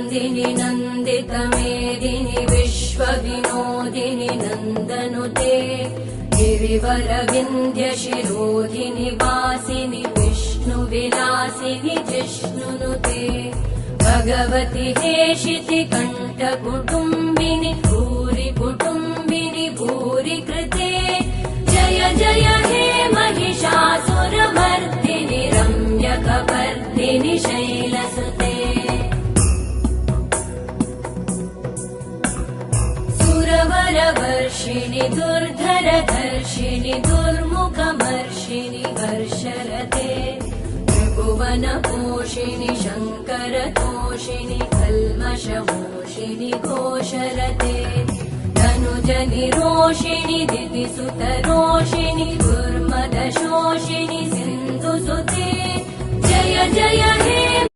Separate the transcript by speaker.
Speaker 1: नन्दिनि नन्दितमेदिनि विश्वविनोदिनि नन्दनुते गिरिवरविन्ध्यशिरोधिनि वासिनि विष्णुविलासिनि जिष्णुनुते भगवति हेशिति कण्ठकुटुम्बिनि भूरि कुटुम्बिनि भूरि कृते जय जय हे महिषासुरमर्दिनि रम्यकपर्दिनि शैलसुते सुरवरवर्षिणि दुर्धरधर्षिणि दुर्मुखमर्षिणि हर्षरते त्रिभुवनपोषिणि शङ्करतोषिणि कल्मषमोषिणि घोषरते धनुजनिरोषिणि दितिसुतरोषिणि दुर्मदशोषिणि सिन्धुसुते जय जय हे